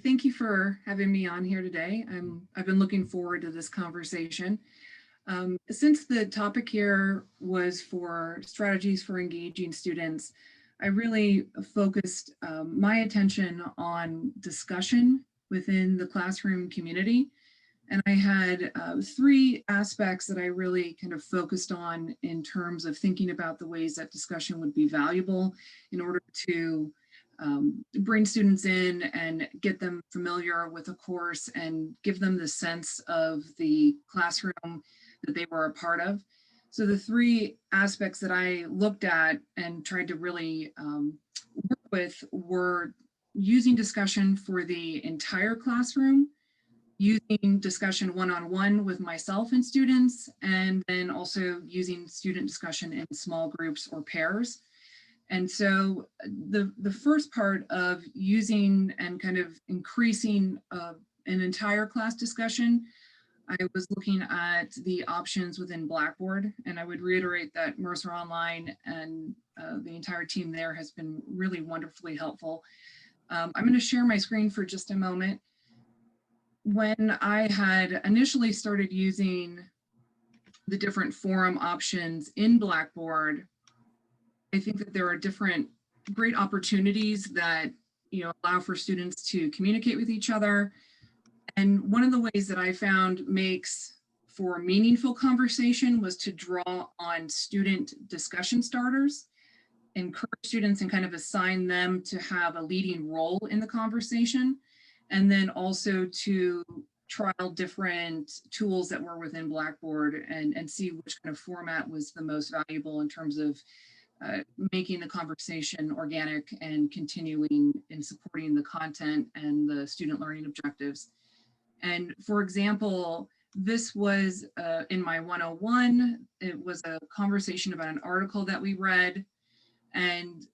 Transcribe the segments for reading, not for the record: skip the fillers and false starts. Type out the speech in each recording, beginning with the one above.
Thank you for having me on here today. I've been looking forward to this conversation. Since the topic here was for strategies for engaging students, I really focused my attention on discussion within the classroom community. And I had three aspects that I really kind of focused on in terms of thinking about the ways that discussion would be valuable in order to bring students in and get them familiar with a course and give them the sense of the classroom that they were a part of. So the three aspects that I looked at and tried to really work with were using discussion for the entire classroom, using discussion one-on-one with myself and students, and then also using student discussion in small groups or pairs. And so the first part of using and kind of increasing an entire class discussion, I was looking at the options within Blackboard, and I would reiterate that Mercer Online and the entire team there has been really wonderfully helpful. I'm going to share my screen for just a moment. When I had initially started using the different forum options in Blackboard, I think that there are different great opportunities that allow for students to communicate with each other. And one of the ways that I found makes for meaningful conversation was to draw on student discussion starters, encourage students and kind of assign them to have a leading role in the conversation, and then also to trial different tools that were within Blackboard and see which kind of format was the most valuable in terms of making the conversation organic and continuing in supporting the content and the student learning objectives. And for example, this was in my 101, it was a conversation about an article that we read. And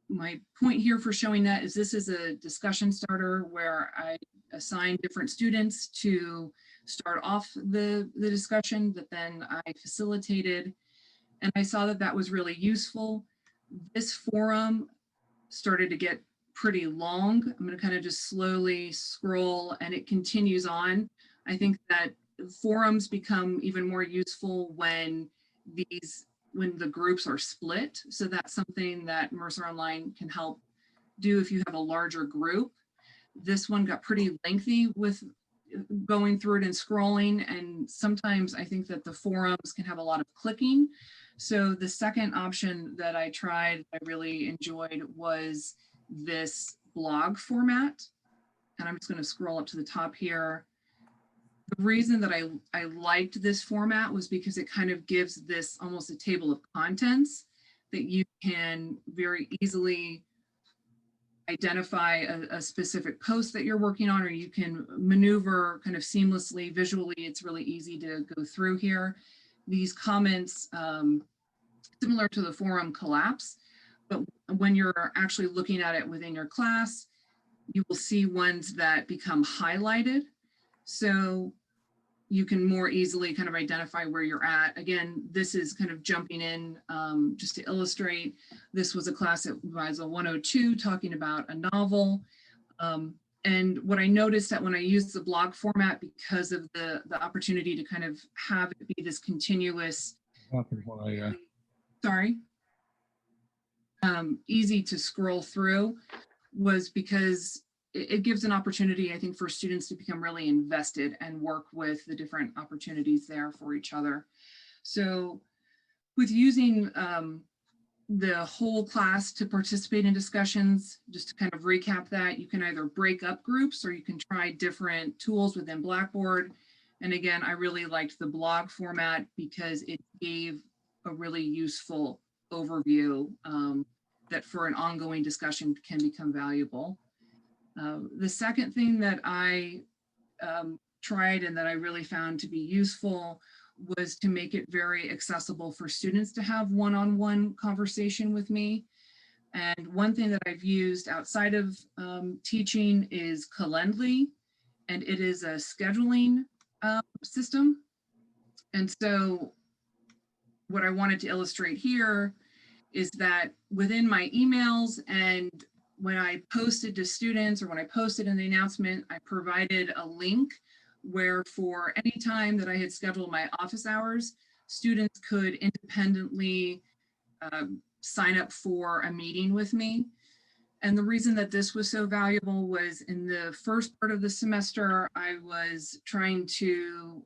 my point here for showing that is this is a discussion starter where I assign different students to start off the discussion that then I facilitated. And I saw that that was really useful. This forum started to get pretty long. I'm going to kind of just slowly scroll and it continues on. I think that forums become even more useful when the groups are split. So that's something that Mercer Online can help do if you have a larger group. This one got pretty lengthy with going through it and scrolling. And sometimes I think that the forums can have a lot of clicking. So the second option that I tried, I really enjoyed was this blog format. And I'm just going to scroll up to the top here. The reason that I liked this format was because it kind of gives this almost a table of contents that you can very easily identify a specific post that you're working on, or you can maneuver kind of seamlessly visually. It's really easy to go through here. These comments, similar to the forum, collapse, but when you're actually looking at it within your class, you will see ones that become highlighted. So you can more easily kind of identify where you're at. Again, this is kind of jumping in just to illustrate. This was a class that was a 102 talking about a novel. And what I noticed that when I used the blog format, because of the opportunity to kind of have it be this continuous, easy to scroll through, was because it gives an opportunity, I think, for students to become really invested and work with the different opportunities there for each other. So with using the whole class to participate in discussions, just to kind of recap that, you can either break up groups or you can try different tools within Blackboard. And again, I really liked the blog format because it gave a really useful overview that for an ongoing discussion can become valuable. The second thing that I tried and that I really found to be useful was to make it very accessible for students to have one-on-one conversation with me. And one thing that I've used outside of teaching is Calendly, and it is a scheduling system. And so what I wanted to illustrate here is that within my emails and when I posted to students or when I posted in the announcement, I provided a link where for any time that I had scheduled my office hours, students could independently sign up for a meeting with me. And the reason that this was so valuable was in the first part of the semester, I was trying to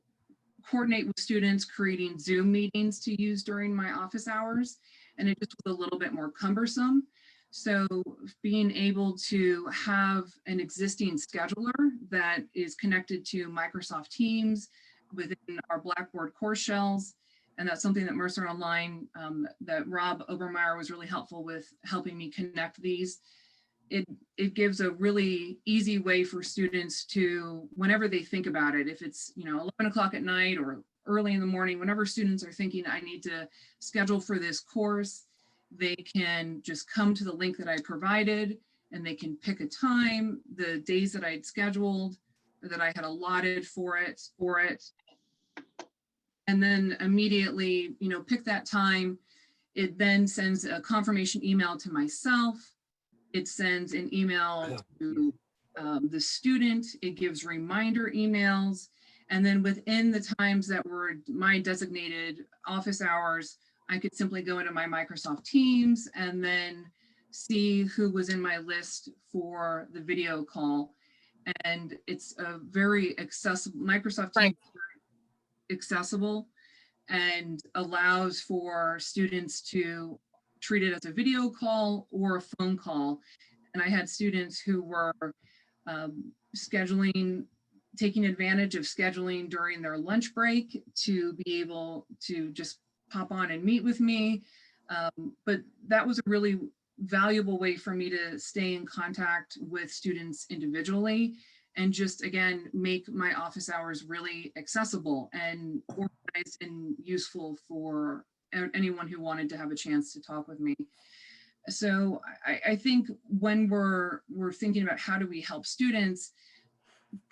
coordinate with students creating Zoom meetings to use during my office hours, and it just was a little bit more cumbersome. So being able to have an existing scheduler that is connected to Microsoft Teams within our Blackboard course shells, and that's something that Mercer Online, that Rob Obermeyer was really helpful with helping me connect these. It gives a really easy way for students to, whenever they think about it, if it's 11 o'clock at night or early in the morning, whenever students are thinking I need to schedule for this course, they can just come to the link that I provided and they can pick a time, the days that I'd scheduled, or that I had allotted for it, and then immediately pick that time. It then sends a confirmation email to myself. It sends an email to the student. It gives reminder emails. And then within the times that were my designated office hours, I could simply go into my Microsoft Teams and then see who was in my list for the video call. And it's a very accessible, Microsoft Teams is very accessible and allows for students to treat it as a video call or a phone call. And I had students who were taking advantage of scheduling during their lunch break to be able to just pop on and meet with me. But that was a really valuable way for me to stay in contact with students individually and just, again, make my office hours really accessible and organized and useful for anyone who wanted to have a chance to talk with me. So I think when we're thinking about how do we help students,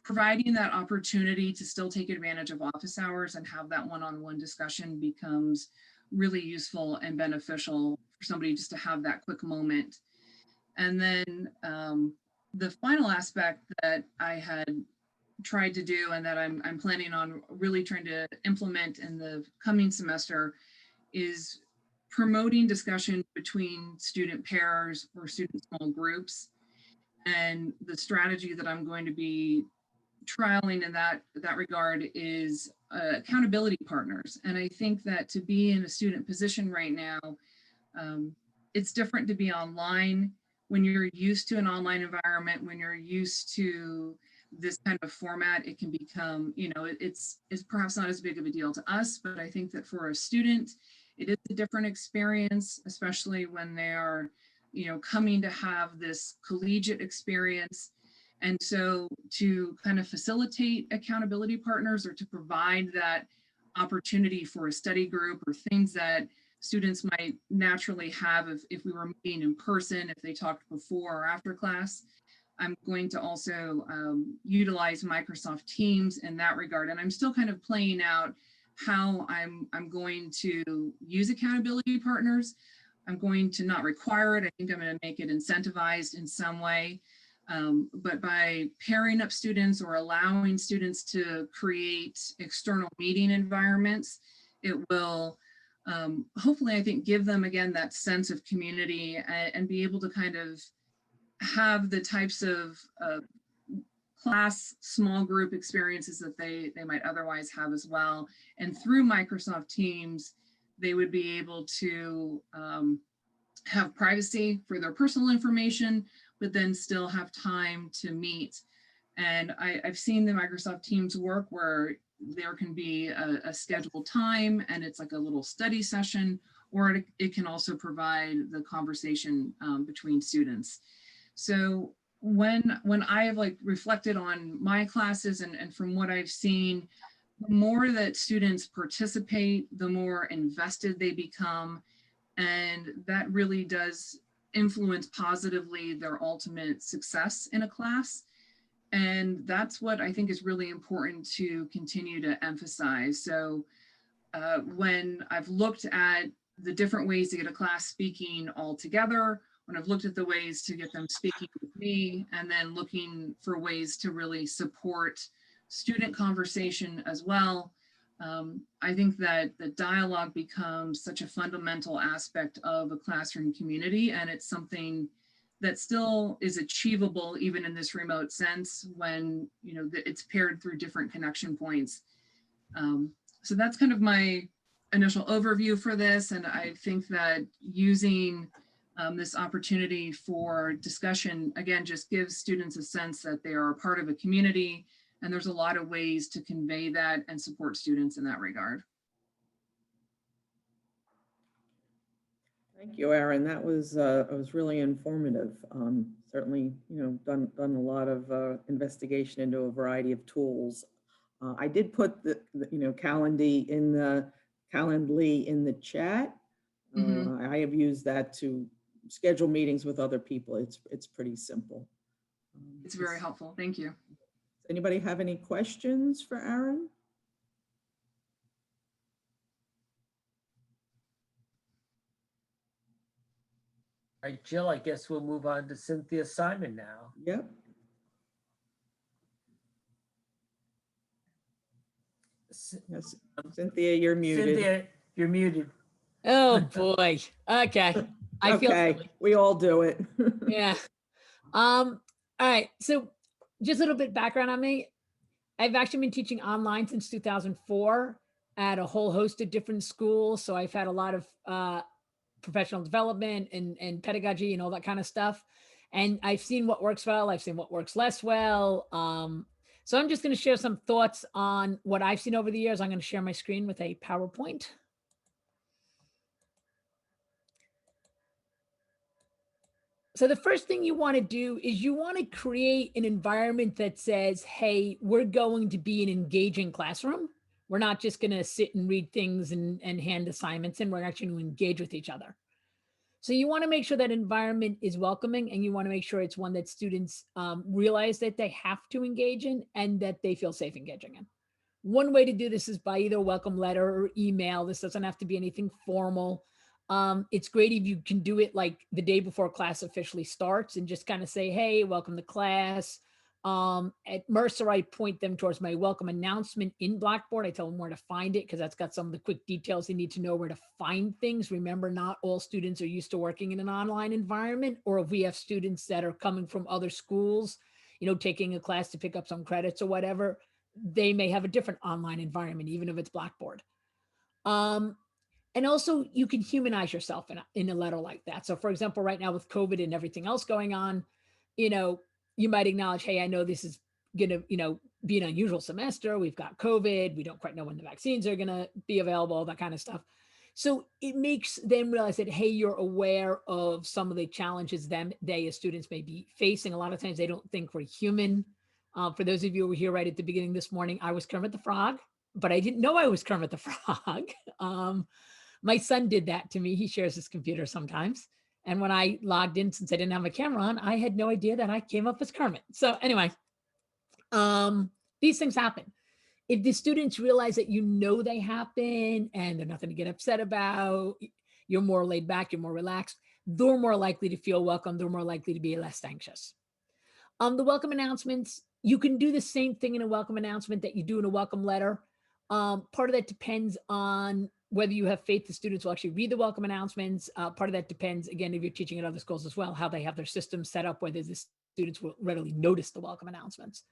providing that opportunity to still take advantage of office hours and have that one-on-one discussion becomes really useful and beneficial for somebody just to have that quick moment. And then the final aspect that I had tried to do and that I'm planning on really trying to implement in the coming semester is promoting discussion between student pairs or student small groups. And the strategy that I'm going to be trialing in that regard is accountability partners. And I think that to be in a student position right now, it's different to be online. When you're used to an online environment, when you're used to this kind of format, it can become, it's perhaps not as big of a deal to us, but I think that for a student, it is a different experience, especially when they are, coming to have this collegiate experience. And so to kind of facilitate accountability partners or to provide that opportunity for a study group or things that students might naturally have if we were meeting in person, if they talked before or after class, I'm going to also utilize Microsoft Teams in that regard. And I'm still kind of playing out how I'm going to use accountability partners. I'm going to not require it. I think I'm going to make it incentivized in some way. But by pairing up students or allowing students to create external meeting environments, it will hopefully, I think, give them, again, that sense of community and be able to kind of have the types of class small group experiences that they might otherwise have as well. And through Microsoft Teams, they would be able to have privacy for their personal information, but then still have time to meet. And I've seen the Microsoft Teams work where there can be a scheduled time and it's like a little study session, or it can also provide the conversation between students. So when I have reflected on my classes and from what I've seen, the more that students participate, the more invested they become. And that really does influence positively their ultimate success in a class. And that's what I think is really important to continue to emphasize. So when I've looked at the different ways to get a class speaking all together, when I've looked at the ways to get them speaking with me, and then looking for ways to really support student conversation as well, I think that the dialogue becomes such a fundamental aspect of a classroom community, and it's something that still is achievable even in this remote sense when it's paired through different connection points. So that's kind of my initial overview for this, and I think that using this opportunity for discussion, again, just gives students a sense that they are a part of a community, and there's a lot of ways to convey that and support students in that regard. Thank you, Erin. That was really informative. Certainly, done a lot of investigation into a variety of tools. I did put the Calendly in the chat. I have used that to schedule meetings with other people. It's pretty simple. It's very helpful. Thank you. Does anybody have any questions for Erin? All right, Jill, I guess we'll move on to Cynthia Simon now. Yep. Yes. Cynthia, you're muted. Cynthia, you're muted. Oh boy. Okay. I feel silly. We all do it. Yeah. All right. So just a little bit background on me. I've actually been teaching online since 2004 at a whole host of different schools. So I've had a lot of professional development and pedagogy and all that kind of stuff. And I've seen what works well. I've seen what works less well. So I'm just going to share some thoughts on what I've seen over the years. I'm going to share my screen with a PowerPoint. So the first thing you want to do is you want to create an environment that says, hey, we're going to be an engaging classroom. We're not just going to sit and read things and hand assignments, and we're actually going to engage with each other. So you want to make sure that environment is welcoming, and you want to make sure it's one that students realize that they have to engage in and that they feel safe engaging in. One way to do this is by either welcome letter or email. This doesn't have to be anything formal. It's great if you can do it like the day before class officially starts and just kind of say, hey, welcome to class. At Mercer, I point them towards my welcome announcement in Blackboard. I tell them where to find it because that's got some of the quick details they need to know where to find things. Remember, not all students are used to working in an online environment, or if we have students that are coming from other schools, taking a class to pick up some credits or whatever, they may have a different online environment, even if it's Blackboard. And also you can humanize yourself in a letter like that. So for example, right now with COVID and everything else going on, you might acknowledge, hey, I know this is going to, be an unusual semester. We've got COVID. We don't quite know when the vaccines are going to be available, all that kind of stuff. So it makes them realize that, hey, you're aware of some of the challenges they as students may be facing. A lot of times they don't think we're human. For those of you who were here right at the beginning this morning, I was Kermit the Frog, but I didn't know I was Kermit the Frog. My son did that to me. He shares his computer sometimes. And when I logged in, since I didn't have my camera on, I had no idea that I came up as Kermit. So anyway, these things happen. If the students realize that they happen and they're nothing to get upset about, you're more laid back, you're more relaxed, they're more likely to feel welcome, they're more likely to be less anxious. The welcome announcements, you can do the same thing in a welcome announcement that you do in a welcome letter. Part of that depends on whether you have faith the students will actually read the welcome announcements. Part of that depends, again, if you're teaching at other schools as well, how they have their systems set up, whether the students will readily notice the welcome announcements.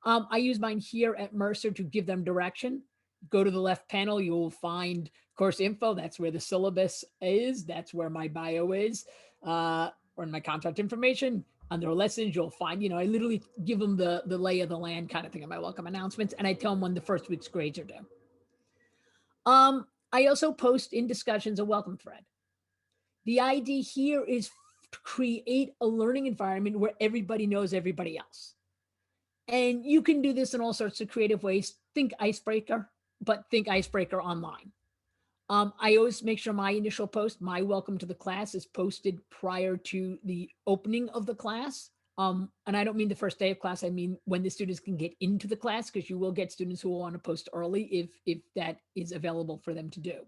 I use mine here at Mercer to give them direction. Go to the left panel, you'll find course info. That's where the syllabus is. That's where my bio is, or my contact information. Under lessons, you'll find, I literally give them the lay of the land kind of thing in my welcome announcements, and I tell them when the first week's grades are due. I also post in discussions a welcome thread. The idea here is to create a learning environment where everybody knows everybody else. And you can do this in all sorts of creative ways. Think icebreaker, but think icebreaker online. I always make sure my initial post, my welcome to the class, is posted prior to the opening of the class. And I don't mean the first day of class. I mean when the students can get into the class, because you will get students who will want to post early if that is available for them to do.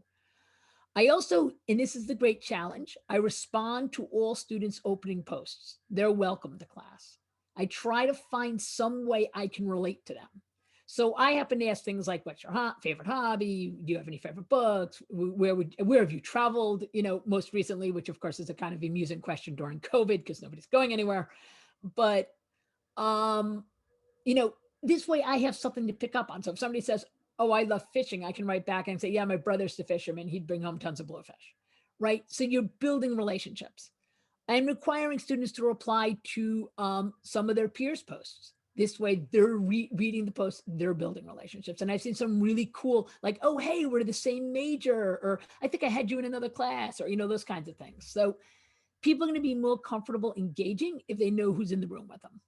I also, and this is the great challenge, I respond to all students' opening posts. They're welcome to class. I try to find some way I can relate to them. So I happen to ask things like, what's your favorite hobby? Do you have any favorite books? Where have you traveled, most recently, which of course is a kind of amusing question during COVID because nobody's going anywhere. But, um, this way I have something to pick up on. So if somebody says, oh, I love fishing, I can write back and say, yeah, my brother's the fisherman. He'd bring home tons of bluefish, right? So you're building relationships. I'm requiring students to reply to some of their peers' posts. This way they're reading the posts, they're building relationships. And I've seen some really cool, like, oh, hey, we're the same major, or I think I had you in another class, or, those kinds of things. So people are going to be more comfortable engaging if they know who's in the room with them.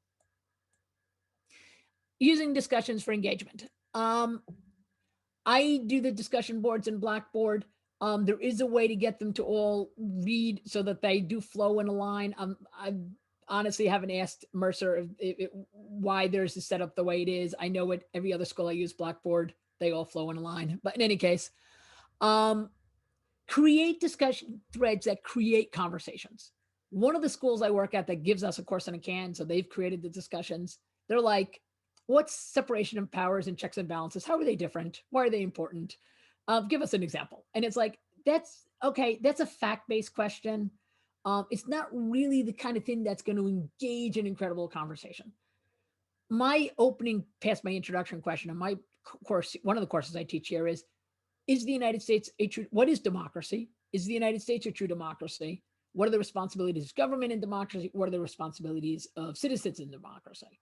Using discussions for engagement. I do the discussion boards in Blackboard. There is a way to get them to all read so that they do flow in a line. I honestly haven't asked Mercer why there's a setup the way it is. I know at every other school I use Blackboard, they all flow in a line. But in any case, create discussion threads that create conversations. One of the schools I work at that gives us a course in a can, so they've created the discussions. They're like, what's separation of powers and checks and balances? How are they different? Why are they important? Give us an example. And it's like, that's okay. That's a fact-based question. It's not really the kind of thing that's going to engage in incredible conversation. My opening past my introduction question in my course, one of the courses I teach here is the United States a true, what is democracy? Is the United States a true democracy? What are the responsibilities of government in democracy? What are the responsibilities of citizens in democracy?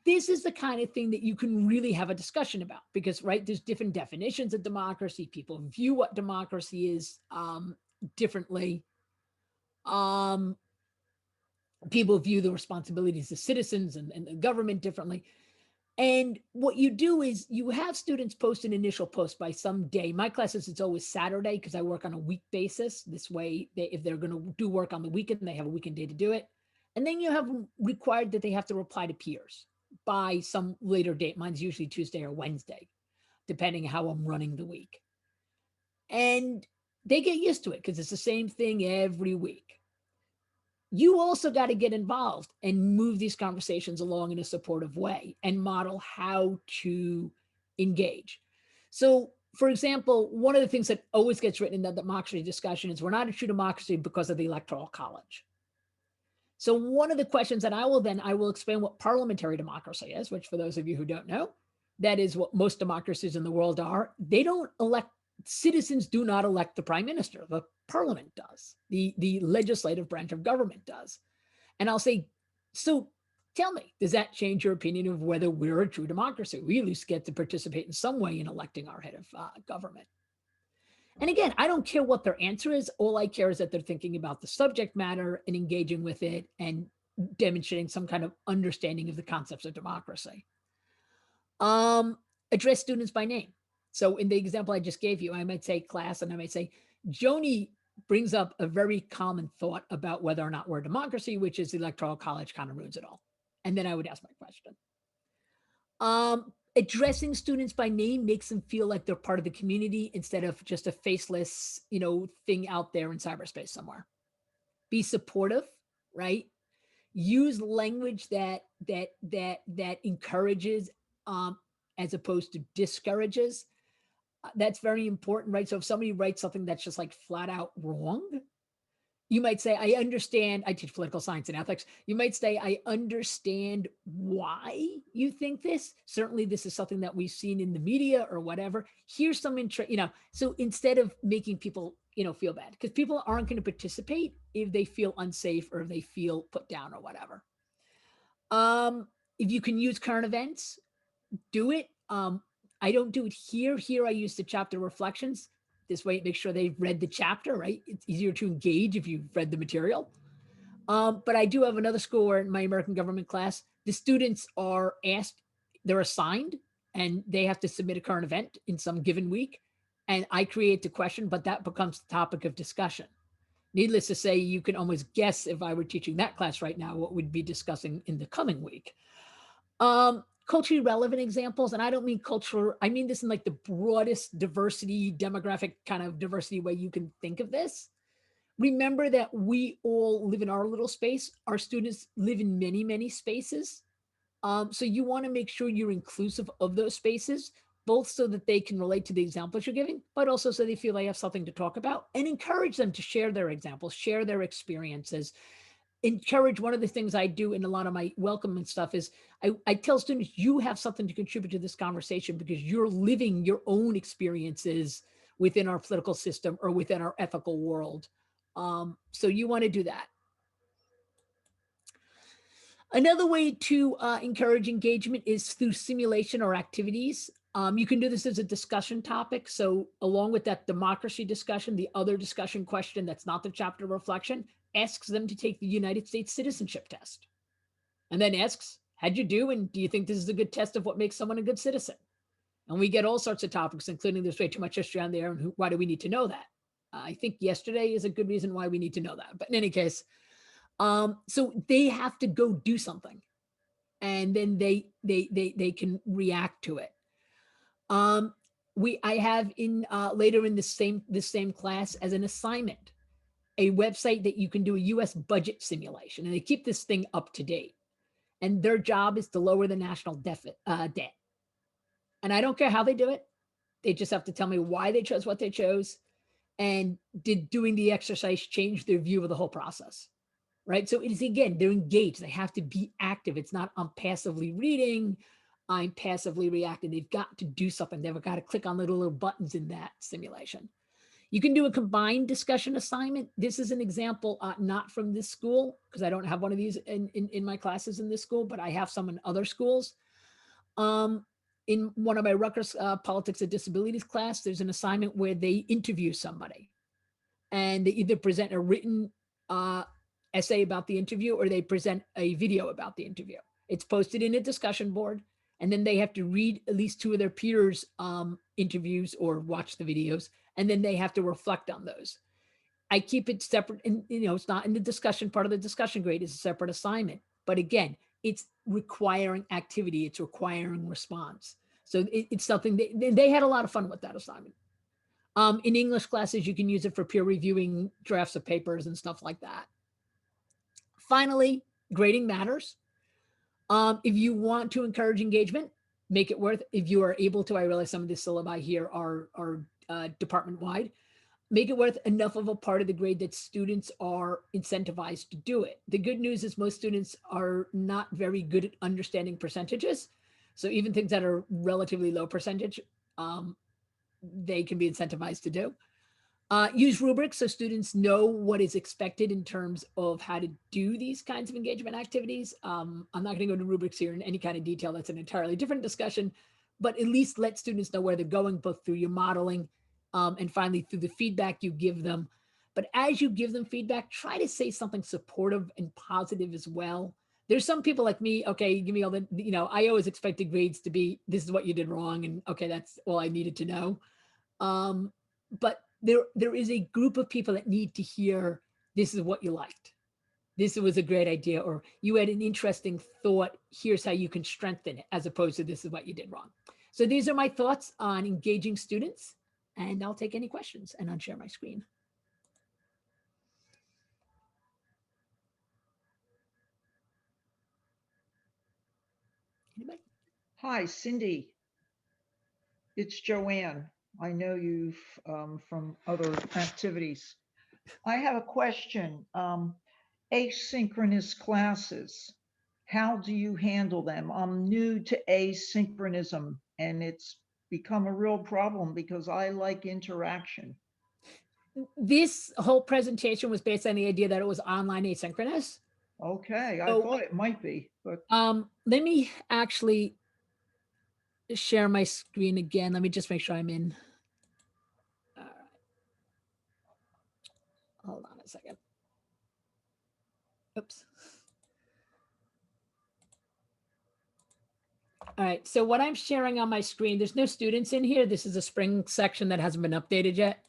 This is the kind of thing that you can really have a discussion about because, right, there's different definitions of democracy. People view what democracy is differently. People view the responsibilities of citizens and the government differently. And what you do is you have students post an initial post by some day. My classes, it's always Saturday because I work on a week basis. This way, if they're going to do work on the weekend, they have a weekend day to do it. And then you have required that they have to reply to peers by some later date. Mine's usually Tuesday or Wednesday, depending how I'm running the week. And they get used to it because it's the same thing every week. You also got to get involved and move these conversations along in a supportive way and model how to engage. So, for example, one of the things that always gets written in the democracy discussion is we're not a true democracy because of the Electoral College. So one of the questions that I will explain what parliamentary democracy is, which for those of you who don't know, that is what most democracies in the world are. They don't elect, citizens do not elect the prime minister. The parliament does. The legislative branch of government does. And I'll say, so tell me, does that change your opinion of whether we're a true democracy? We at least get to participate in some way in electing our head of government. And again, I don't care what their answer is. All I care is that they're thinking about the subject matter and engaging with it and demonstrating some kind of understanding of the concepts of democracy. Address students by name. So in the example I just gave you, I might say class, and I might say, Joni brings up a very common thought about whether or not we're a democracy, which is the Electoral College kind of ruins it all. And then I would ask my question. Addressing students by name makes them feel like they're part of the community instead of just a faceless, thing out there in cyberspace somewhere. Be supportive, right? Use language that encourages, as opposed to discourages. That's very important, right? So if somebody writes something that's just like flat out wrong, you might say, I understand. I teach political science and ethics. You might say, I understand why you think this. Certainly, this is something that we've seen in the media or whatever. Here's some interest, so instead of making people, feel bad, because people aren't going to participate if they feel unsafe or if they feel put down or whatever. If you can use current events, do it. I don't do it here. Here, I use the chapter reflections. This way, make sure they've read the chapter, right? It's easier to engage if you've read the material. But I do have another school where in my American government class, the students are asked, they're assigned, and they have to submit a current event in some given week. And I create the question, but that becomes the topic of discussion. Needless to say, you can almost guess if I were teaching that class right now, what we'd be discussing in the coming week. culturally relevant examples, and I don't mean cultural, I mean this in like the broadest diversity, demographic kind of diversity way you can think of this. Remember that we all live in our little space. Our students live in many, many spaces. So you want to make sure you're inclusive of those spaces, both so that they can relate to the examples you're giving, but also so they feel they have something to talk about, and encourage them to share their examples, share their experiences. Encourage, one of the things I do in a lot of my welcome and stuff is I tell students, you have something to contribute to this conversation because you're living your own experiences within our political system or within our ethical world. So you want to do that. Another way to encourage engagement is through simulation or activities. You can do this as a discussion topic. So along with that democracy discussion, the other discussion question that's not the chapter reflection asks them to take the United States citizenship test. And then asks, how'd you do? And do you think this is a good test of what makes someone a good citizen? And we get all sorts of topics, including there's way too much history on there. And why do we need to know that? I think yesterday is a good reason why we need to know that. But in any case, so they have to go do something, and then they can react to it. I have in later in this same class as an assignment, a website that you can do a US budget simulation, and they keep this thing up to date. And their job is to lower the national debt. And I don't care how they do it. They just have to tell me why they chose what they chose. And did doing the exercise change their view of the whole process? Right. So it is, again, they're engaged. They have to be active. It's not I'm passively reading, I'm passively reacting. They've got to do something. They've got to click on little buttons in that simulation. You can do a combined discussion assignment. This is an example, not from this school, because I don't have one of these in my classes in this school, but I have some in other schools. In one of my Rutgers Politics of Disabilities class, there's an assignment where they interview somebody, and they either present a written essay about the interview or they present a video about the interview. It's posted in a discussion board, and then they have to read at least two of their peers' interviews or watch the videos, and then they have to reflect on those. I keep it separate, and it's not in the discussion part of the discussion grade. It's a separate assignment, but again, it's requiring activity. It's requiring response. So it's something they had a lot of fun with that assignment. In English classes, you can use it for peer reviewing drafts of papers and stuff like that. Finally, grading matters. If you want to encourage engagement, make it worth, if you are able to, I realize some of the syllabi here are department-wide, make it worth enough of a part of the grade that students are incentivized to do it. The good news is most students are not very good at understanding percentages. So even things that are relatively low percentage, they can be incentivized to do. Use rubrics so students know what is expected in terms of how to do these kinds of engagement activities. I'm not going to go to rubrics here in any kind of detail. That's an entirely different discussion, but at least let students know where they're going, both through your modeling and finally through the feedback you give them. But as you give them feedback, try to say something supportive and positive as well. There's some people like me, okay, give me all the, I always expected grades to be, this is what you did wrong. And okay, that's all I needed to know. But there is a group of people that need to hear, this is what you liked. This was a great idea, or you had an interesting thought. Here's how you can strengthen it, as opposed to this is what you did wrong. So these are my thoughts on engaging students, and I'll take any questions and unshare my screen. Anybody? Hi, Cindy. It's Joanne. I know you from other activities. I have a question. Asynchronous classes, how do you handle them? I'm new to asynchronism, and it's become a real problem because I like interaction. This whole presentation was based on the idea that it was online asynchronous. Okay, I So, thought it might be, but let me actually share my screen again. Let me just make sure I'm in. All right. Hold on a second. Oops. All right, so what I'm sharing on my screen, there's no students in here. This is a spring section that hasn't been updated yet.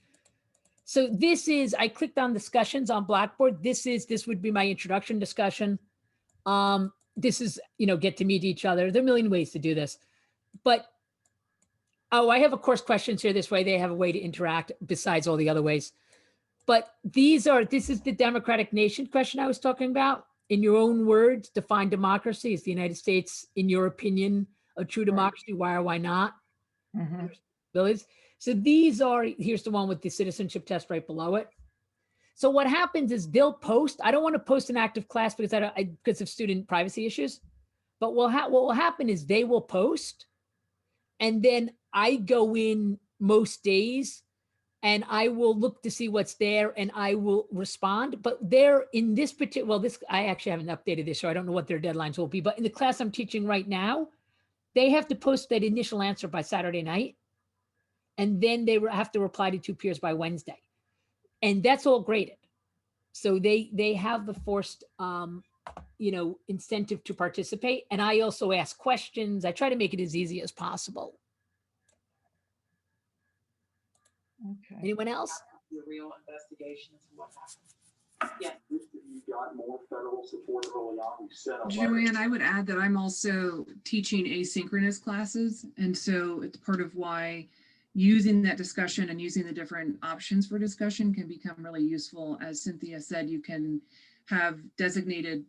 So this is, I clicked on discussions on Blackboard. This would be my introduction discussion. this is, get to meet each other. There are a million ways to do this, but I have of course questions here. This way they have a way to interact besides all the other ways. But this is the democratic nation question I was talking about. In your own words, define democracy. Is the United States, in your opinion, a true democracy? Why or why not? Mhm. So here's the one with the citizenship test right below it. So what happens is they'll post. I don't want to post an active class because because of student privacy issues. But what will happen is they will post, and then I go in most days and I will look to see what's there and I will respond. But they're in this particular, well, I actually haven't updated this, so I don't know what their deadlines will be. But in the class I'm teaching right now, they have to post that initial answer by Saturday night. And then they have to reply to 2 peers by Wednesday. And that's all graded. So they have the forced, incentive to participate. And I also ask questions. I try to make it as easy as possible. Okay. Anyone else? The real investigations and what happened. Yeah. You got more federal support early on. You said Joanne, I would add that I'm also teaching asynchronous classes. And so it's part of why using that discussion and using the different options for discussion can become really useful. As Cynthia said, you can have designated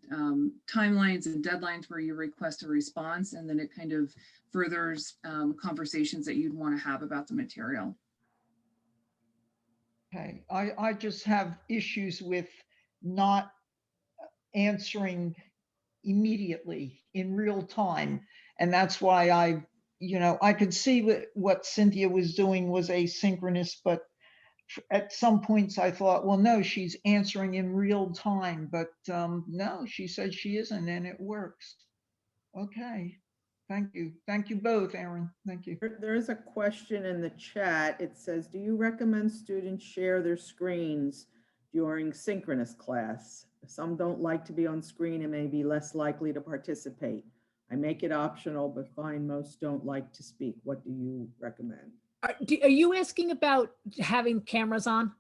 timelines and deadlines where you request a response, and then it kind of furthers conversations that you'd want to have about the material. Okay, I just have issues with not answering immediately in real time. And that's why I could see what Cynthia was doing was asynchronous, but at some points I thought, well, no, she's answering in real time, but no, she said she isn't, and it works. Okay, thank you. Thank you both, Aaron. Thank you. There is a question in the chat. It says, do you recommend students share their screens during synchronous class? Some don't like to be on screen and may be less likely to participate. I make it optional, but find most don't like to speak. What do you recommend? Are you asking about having cameras on?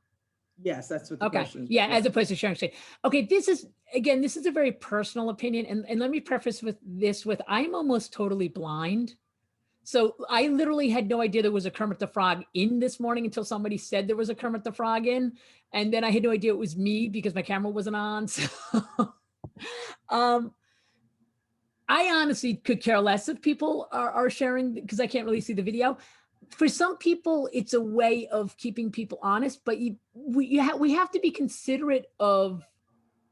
Yes, that's what the Okay. question is. Yeah, as opposed to sharing screen. Okay, this is a very personal opinion. And let me preface with I'm almost totally blind. So I literally had no idea there was a Kermit the Frog in this morning until somebody said there was a Kermit the Frog in. And then I had no idea it was me because my camera wasn't on. So I honestly could care less if people are sharing because I can't really see the video. For some people, it's a way of keeping people honest, but we have to be considerate of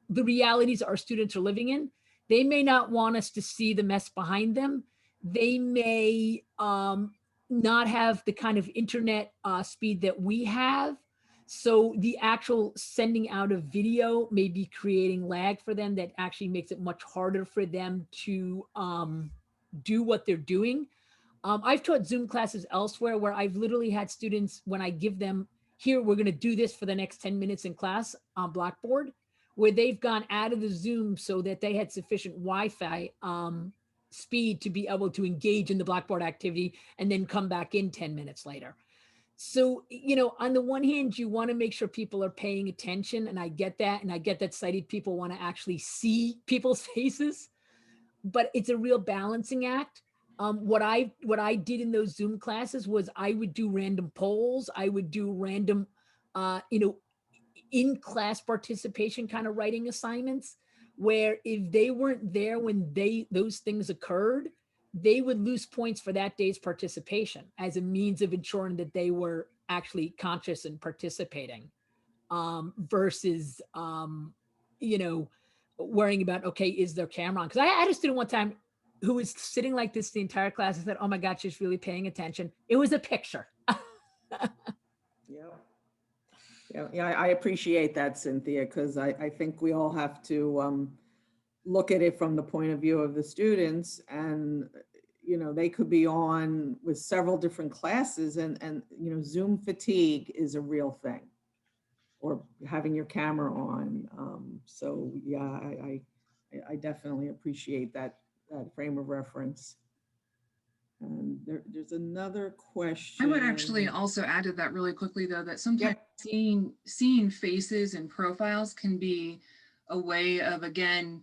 the realities our students are living in. They may not want us to see the mess behind them. They may not have the kind of internet speed that we have. So the actual sending out of video may be creating lag for them that actually makes it much harder for them to do what they're doing. I've taught Zoom classes elsewhere where I've literally had students, when I give them, here, we're going to do this for the next 10 minutes in class on Blackboard, where they've gone out of the Zoom so that they had sufficient Wi-Fi speed to be able to engage in the Blackboard activity and then come back in 10 minutes later. So, on the one hand, you want to make sure people are paying attention, and I get that. And I get that sighted people want to actually see people's faces, but it's a real balancing act. What I did in those Zoom classes was I would do random polls. I would do random, in-class participation kind of writing assignments, where if they weren't there when those things occurred, they would lose points for that day's participation as a means of ensuring that they were actually conscious and participating, versus, worrying about, okay, is their camera on? Because I had a student one time who was sitting like this the entire class. I said, oh my God, she's really paying attention. It was a picture. Yeah, I appreciate that, Cynthia, because I think we all have to look at it from the point of view of the students, and they could be on with several different classes, and Zoom fatigue is a real thing, or having your camera on. So yeah, I definitely appreciate that frame of reference. And there's another question. I would actually also add to that really quickly, though, that sometimes seeing faces and profiles can be a way of, again,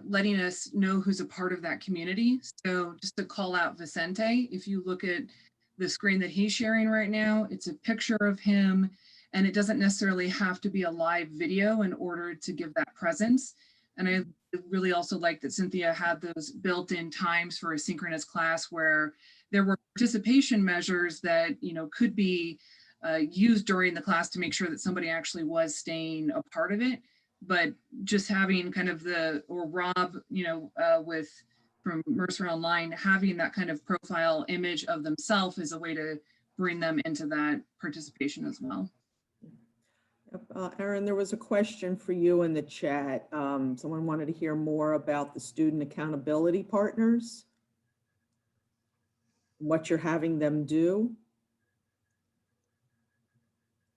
letting us know who's a part of that community. So just to call out Vicente, if you look at the screen that he's sharing right now, it's a picture of him, and it doesn't necessarily have to be a live video in order to give that presence. And I really also like that Cynthia had those built-in times for a synchronous class where there were participation measures that, you know, could be used during the class to make sure that somebody actually was staying a part of it. But just having kind of or Rob, you know, from Mercer Online, having that kind of profile image of themselves is a way to bring them into that participation as well. Erin, there was a question for you in the chat. Someone wanted to hear more about the student accountability partners, what you're having them do.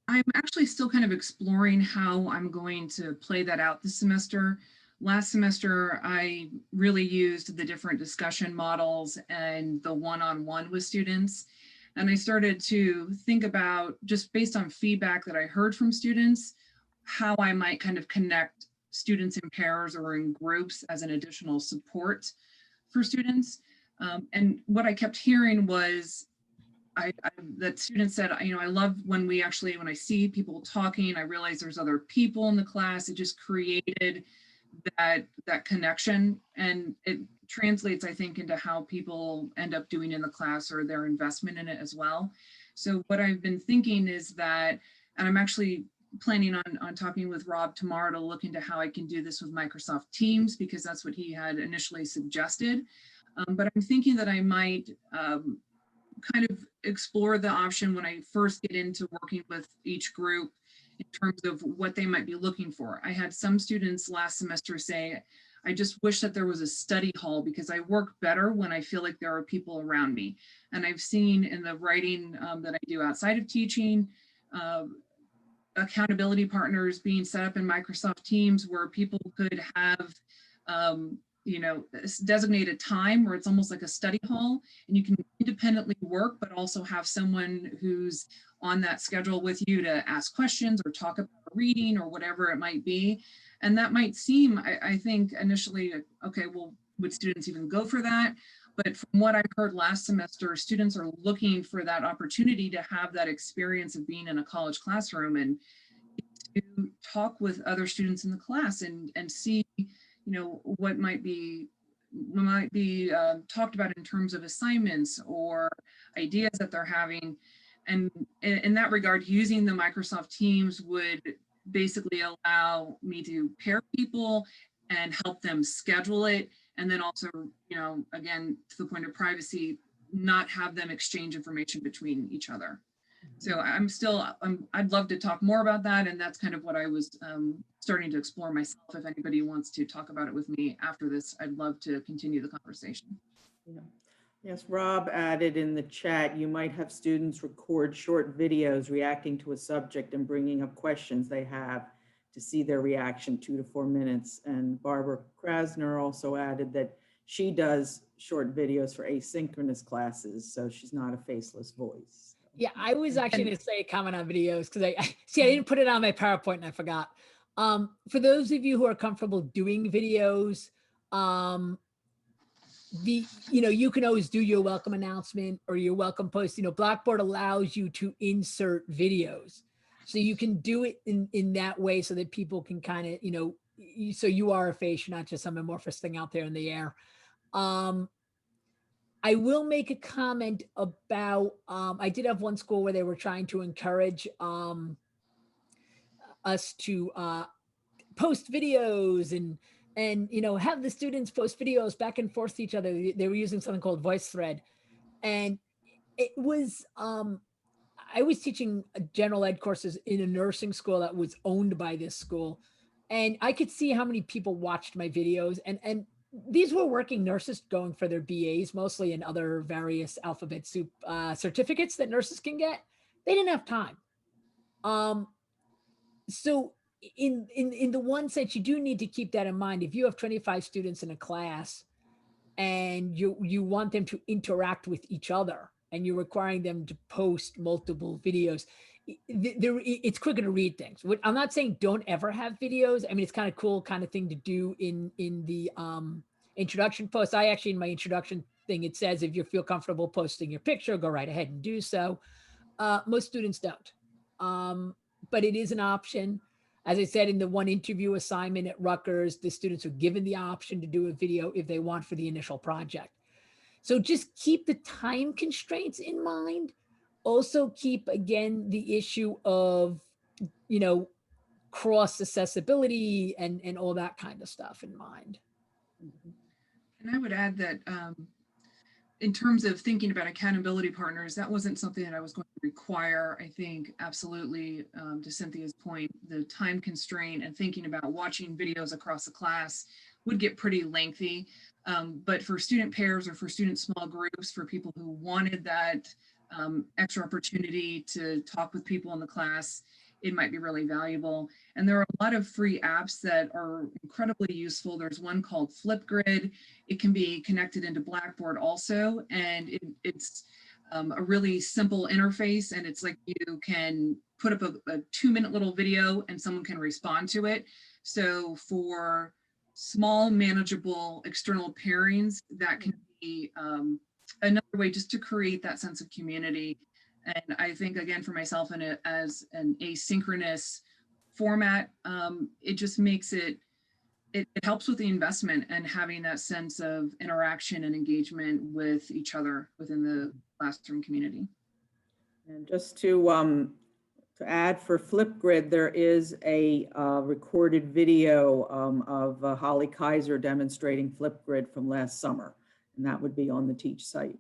I'm actually still kind of exploring how I'm going to play that out this semester. Last semester, I really used the different discussion models and the one-on-one with students. And I started to think about, just based on feedback that I heard from students, how I might kind of connect students in pairs or in groups as an additional support for students. And what I kept hearing was, that students said, you know, I love when I see people talking, I realize there's other people in the class. It just created that connection, and it translates, I think, into how people end up doing in the class or their investment in it as well. So what I've been thinking is that, and I'm actually planning on talking with Rob tomorrow to look into how I can do this with Microsoft Teams, because that's what he had initially suggested. But I'm thinking that I might kind of explore the option when I first get into working with each group in terms of what they might be looking for. I had some students last semester say, I just wish that there was a study hall because I work better when I feel like there are people around me. And I've seen in the writing that I do outside of teaching, accountability partners being set up in Microsoft Teams where people could have you know, designated time where it's almost like a study hall, and you can independently work, but also have someone who's on that schedule with you to ask questions or talk about reading or whatever it might be. And that might seem, I think initially, okay, well, would students even go for that? But from what I've heard last semester, students are looking for that opportunity to have that experience of being in a college classroom and to talk with other students in the class and see, you know, what might be talked about in terms of assignments or ideas that they're having. And in that regard, using the Microsoft Teams would basically allow me to pair people and help them schedule it. And then also, you know, again, to the point of privacy, not have them exchange information between each other. So I'd love to talk more about that. And that's kind of what I was starting to explore myself. If anybody wants to talk about it with me after this, I'd love to continue the conversation. Yeah. Yes, Rob added in the chat, you might have students record short videos reacting to a subject and bringing up questions they have to see their reaction, 2 to 4 minutes. And Barbara Krasner also added that she does short videos for asynchronous classes, so she's not a faceless voice. Yeah, I was actually going to say a comment on videos because I see I didn't put it on my PowerPoint and I forgot. For those of you who are comfortable doing videos, you can always do your welcome announcement or your welcome post. You know, Blackboard allows you to insert videos, so you can do it in that way so that people can kind of, you know, so you are a face, you're not just some amorphous thing out there in the air. I will make a comment about, I did have one school where they were trying to encourage us to post videos and, you know, have the students post videos back and forth to each other. They were using something called VoiceThread. And it was, I was teaching general ed courses in a nursing school that was owned by this school. And I could see how many people watched my videos, and these were working nurses going for their BAs, mostly in other various alphabet soup certificates that nurses can get. They didn't have time. So in the one sense, you do need to keep that in mind. If you have 25 students in a class and you want them to interact with each other and you're requiring them to post multiple videos, it's quicker to read things. I'm not saying don't ever have videos. I mean, it's kind of cool kind of thing to do in the introduction post. I actually, in my introduction thing, it says if you feel comfortable posting your picture, go right ahead and do so. Most students don't, but it is an option. As I said, in the one interview assignment at Rutgers, the students are given the option to do a video if they want for the initial project. So just keep the time constraints in mind. Also keep, again, the issue of, you know, cross accessibility and all that kind of stuff in mind. And I would add that in terms of thinking about accountability partners, that wasn't something that I was going to require. I think absolutely, to Cynthia's point, the time constraint and thinking about watching videos across the class would get pretty lengthy. But for student pairs or for student small groups, for people who wanted that extra opportunity to talk with people in the class, it might be really valuable. And there are a lot of free apps that are incredibly useful. There's one called Flipgrid. It can be connected into Blackboard also, and it's a really simple interface, and it's like you can put up a 2-minute little video and someone can respond to it. So for small, manageable external pairings, that can be another way just to create that sense of community. And I think, again, for myself, as an asynchronous format, it just makes it helps with the investment and having that sense of interaction and engagement with each other within the classroom community. And just to add for Flipgrid, there is a recorded video of Holly Kaiser demonstrating Flipgrid from last summer, and that would be on the Teach site.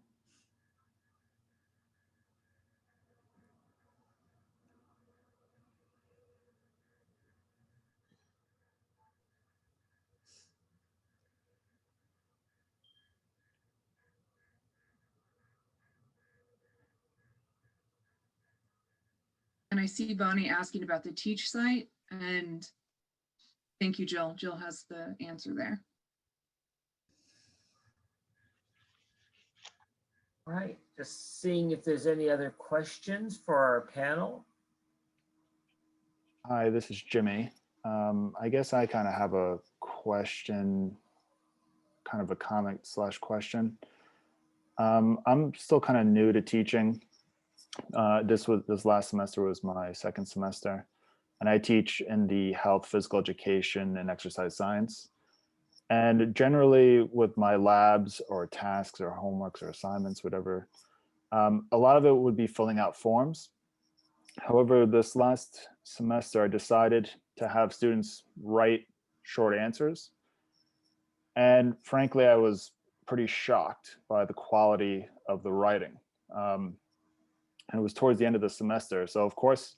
And I see Bonnie asking about the Teach site, and thank you, Jill. Jill has the answer there. All right, just seeing if there's any other questions for our panel. Hi, this is Jimmy. I guess I kind of have a question, kind of a comment / question. I'm still kind of new to teaching. This last semester was my second semester, and I teach in the health, physical education, and exercise science. And generally with my labs or tasks or homeworks or assignments, whatever, a lot of it would be filling out forms. However, this last semester, I decided to have students write short answers. And frankly, I was pretty shocked by the quality of the writing. And it was towards the end of the semester. So of course,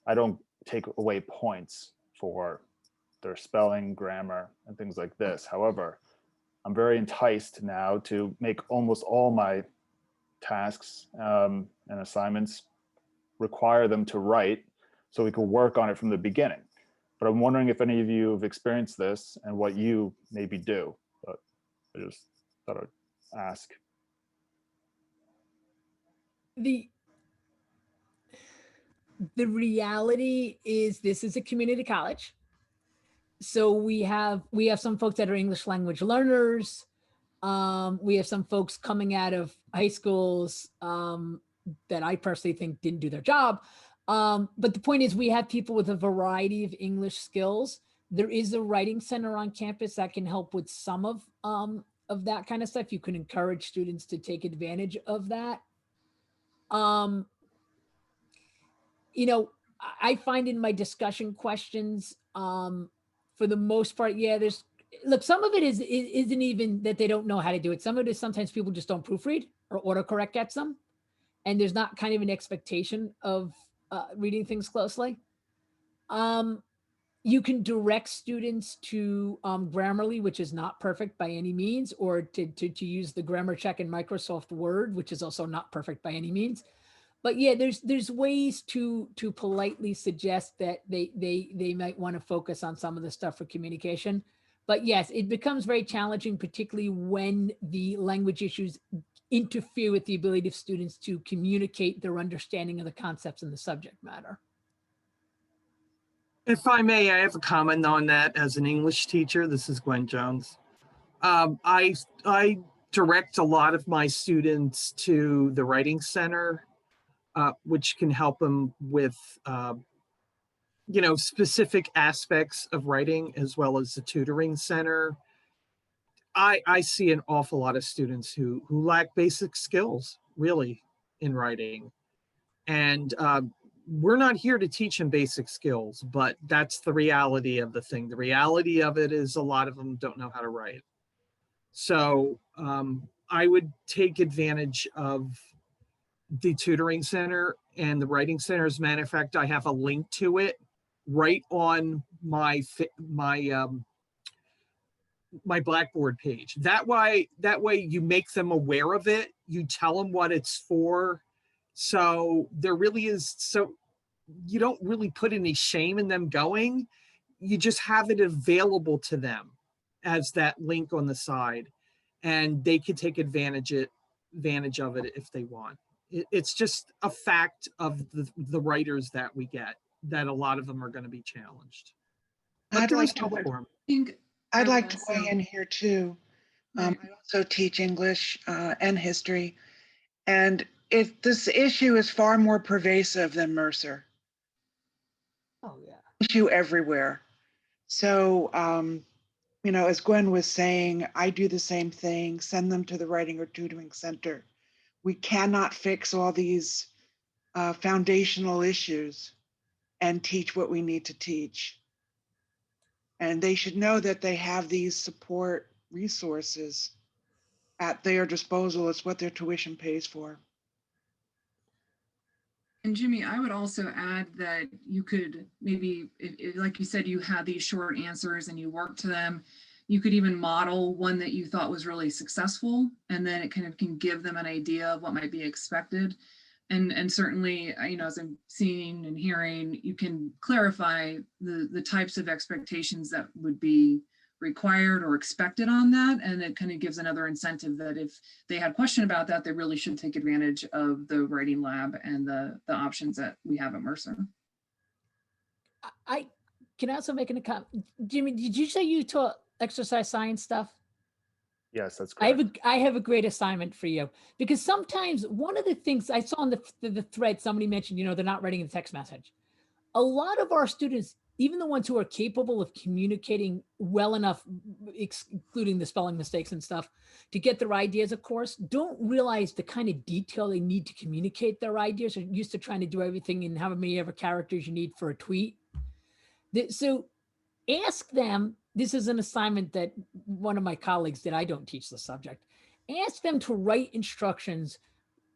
I don't take away points for their spelling, grammar, and things like this. However, I'm very enticed now to make almost all my tasks and assignments require them to write so we can work on it from the beginning. But I'm wondering if any of you have experienced this and what you maybe do. But I just thought I'd ask. The reality is this is a community college. So we have some folks that are English language learners. We have some folks coming out of high schools that I personally think didn't do their job. But the point is we have people with a variety of English skills. There is a writing center on campus that can help with some of that kind of stuff. You can encourage students to take advantage of that. You know, I find in my discussion questions, for the most part, yeah, look, some of it isn't even that they don't know how to do it. Some of it is sometimes people just don't proofread or autocorrect gets them. And there's not kind of an expectation of reading things closely. You can direct students to Grammarly, which is not perfect by any means, or to use the grammar check in Microsoft Word, which is also not perfect by any means. But yeah, there's ways to politely suggest that they might want to focus on some of the stuff for communication. But yes, it becomes very challenging, particularly when the language issues interfere with the ability of students to communicate their understanding of the concepts and the subject matter. If I may, I have a comment on that as an English teacher. This is Gwen Jones. I direct a lot of my students to the Writing Center, which can help them with, specific aspects of writing, as well as the Tutoring Center. I see an awful lot of students who lack basic skills, really, in writing. And we're not here to teach them basic skills, but that's the reality of the thing. The reality of it is a lot of them don't know how to write. So I would take advantage of the Tutoring Center and the Writing Center. As a matter of fact, I have a link to it right on my Blackboard page. That way you make them aware of it. You tell them what it's for. So there really is, so you don't really put any shame in them going. You just have it available to them as that link on the side, and they can take advantage of it if they want. It's just a fact of the writers that we get, that a lot of them are going to be challenged. But I'd like there's hope for 'em. I'd I like would to weigh also- in here too. Right. I also teach English and history, and this issue is far more pervasive than Mercer. Oh, yeah. Issue everywhere. So, as Gwen was saying, I do the same thing, send them to the Writing or Tutoring Center. We cannot fix all these foundational issues and teach what we need to teach. And they should know that they have these support resources at their disposal. It's what their tuition pays for. And Jimmy, I would also add that you could maybe, if, like you said, you had these short answers and you worked to them, you could even model one that you thought was really successful, and then it kind of can give them an idea of what might be expected. And certainly, as I'm seeing and hearing, you can clarify the types of expectations that would be required or expected on that. And it kind of gives another incentive that if they had a question about that, they really should take advantage of the writing lab and the options that we have at Mercer. I can also make an comment. Jimmy, did you say you taught exercise science stuff? Yes, that's correct. I have a great assignment for you, because sometimes one of the things I saw in the thread, somebody mentioned, they're not writing a text message. A lot of our students, even the ones who are capable of communicating well enough, including the spelling mistakes and stuff, to get their ideas, of course, don't realize the kind of detail they need to communicate their ideas. They're used to trying to do everything in how many ever characters you need for a tweet. So ask them, this is an assignment that one of my colleagues did, I don't teach the subject. Ask them to write instructions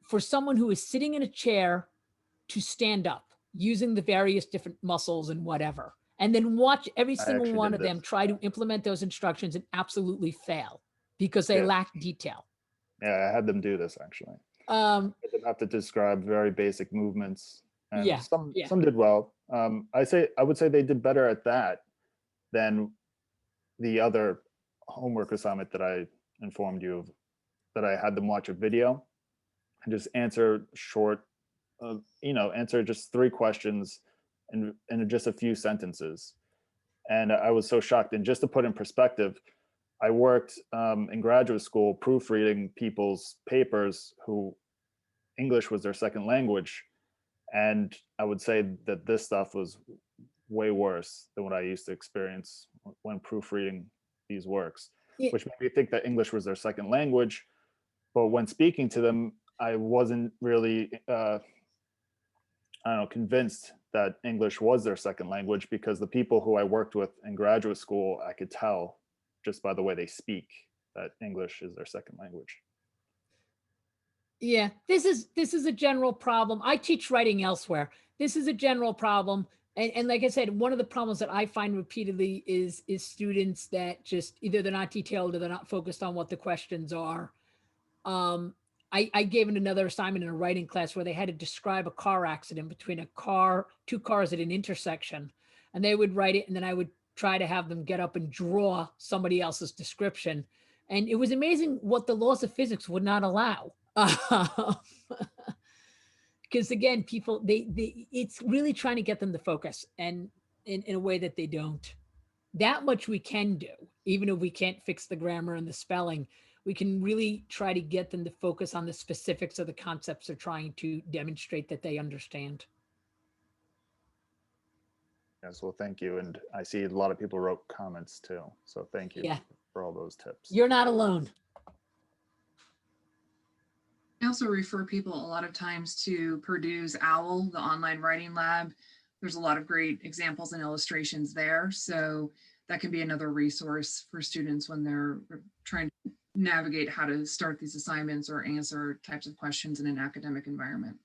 for someone who is sitting in a chair to stand up using the various different muscles and whatever. And then watch every single actually one did of them this. try to implement those instructions and absolutely fail because they Yeah. lack detail. Yeah, I had them do this actually. Um, I did have to describe very basic movements, and Yeah, some yeah. some did well. I would say they did better at that than the other homework assignment that I informed you of, that I had them watch a video and just answer short, answer just 3 questions in just a few sentences. And I was so shocked. And just to put in perspective, I worked in graduate school proofreading people's papers who English was their second language. And I would say that this stuff was way worse than what I used to experience when proofreading these works, Yeah. which made me think that English was their second language. But when speaking to them, I wasn't really, convinced that English was their second language, because the people who I worked with in graduate school, I could tell just by the way they speak that English is their second language. Yeah, this is a general problem. I teach writing elsewhere. This is a general problem. And like I said, one of the problems that I find repeatedly is students that just either they're not detailed or they're not focused on what the questions are. I gave another assignment in a writing class where they had to describe a car accident between two cars at an intersection, and they would write it, and then I would try to have them get up and draw somebody else's description. And it was amazing what the laws of physics would not allow. Because again, people, it's really trying to get them to focus, and in a way that they don't. That much we can do, even if we can't fix the grammar and the spelling. We can really try to get them to focus on the specifics of the concepts they're trying to demonstrate that they understand. Yes, well, thank you. And I see a lot of people wrote comments too. So thank you Yeah. for all those tips. You're not alone. I also refer people a lot of times to Purdue's OWL, the online writing lab. There's a lot of great examples and illustrations there. So that can be another resource for students when they're trying to navigate how to start these assignments or answer types of questions in an academic environment.